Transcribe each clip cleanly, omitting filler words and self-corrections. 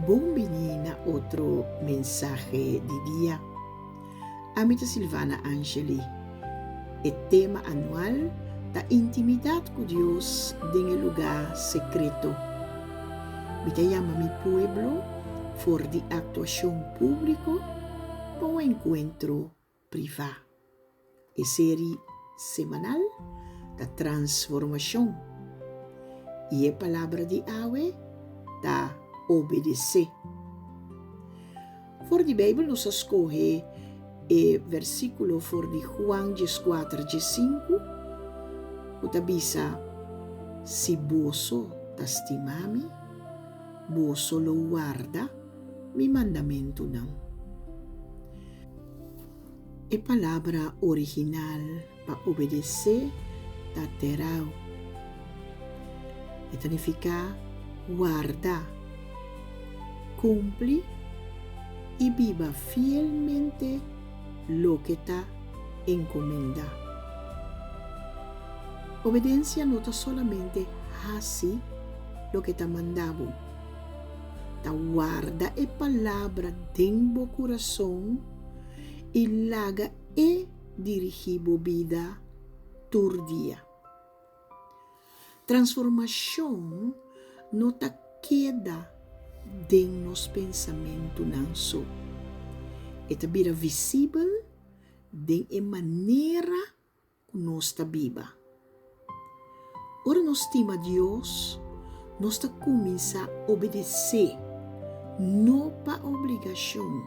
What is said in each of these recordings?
Buongiorno a otro mensaje di día. Amita Silvana Angeli. El tema anual da intimidad con Dios en el lugar secreto. Mita llama mi pueblo for di actuación público para un encuentro privado. E serie semanal da transformación. Y la palabra de hoy da obedecer. Voor die Bijbel nos escoge versículo voor di Juan 4:5, utabisa, si boso tastimami, boso lo guarda, mi mandamento não. A palavra original para obedecer da terau. E significa guarda, cumple y viva fielmente lo que te encomienda. Obediencia no está solamente así lo que te mandado. Te guarda la palabra dentro del corazón y laga e dirigibo vida tu día. Transformación no te queda en nos pensamentos não só. Esta vida visível de maneira que nós está viva. Ora nós estima Deus, nós está começar a obedecer, não para obrigação,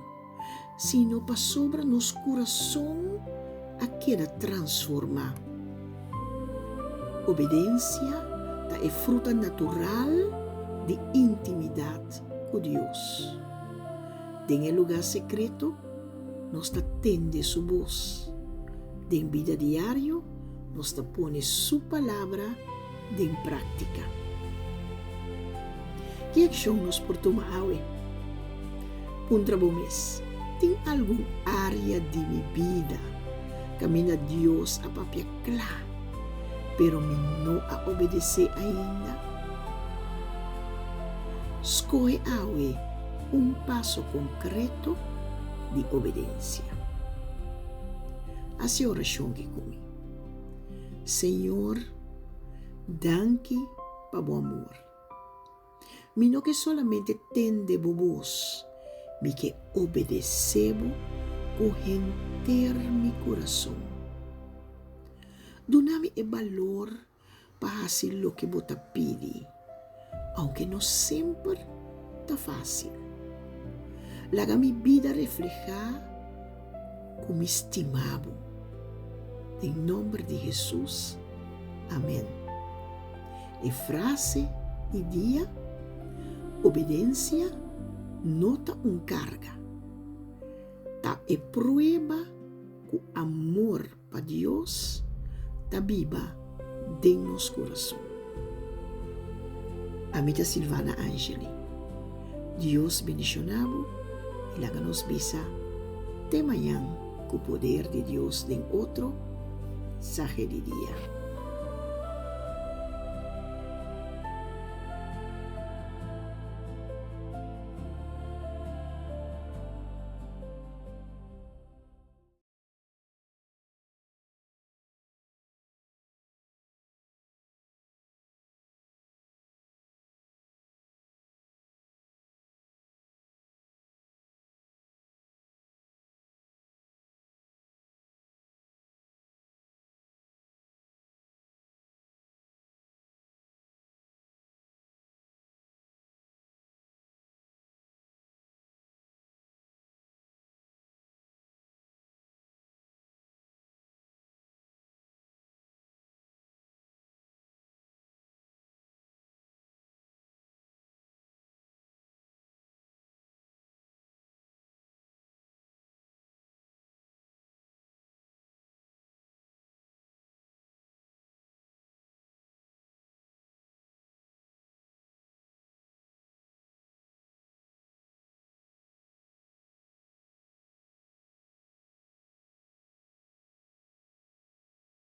sino para sobre nosso coração a queda transformar. Obediência é fruta natural de intimidade com Deus. En el lugar secreto, nos atende su voz. En vida diario, nos pone su palabra en práctica. ¿Qué acción nos por tomar hoy? Puntra mes, ¿ten algún área de mi vida camina Dios a papia clara, pero me no a obedecer ainda? Escoge hoy un paso concreto de obediencia. Hace oración que comigo. Señor, danke para tu amor. Mi no que solamente tende vos, mi que obedecebo con entero mi corazón. Doname el valor para hacer lo que vos te pide, aunque no siempre está fácil. Laga mi vida reflejar como estimado. En nombre de Jesús. Amén. Y frase y día, obediencia no está un carga. Ta e prueba que amor para Dios ta viva en nuestro corazón. Amita Silvana Angeli. Dios bendicionado y la nos visa de mañana con poder de Dios en otro mensaje de día.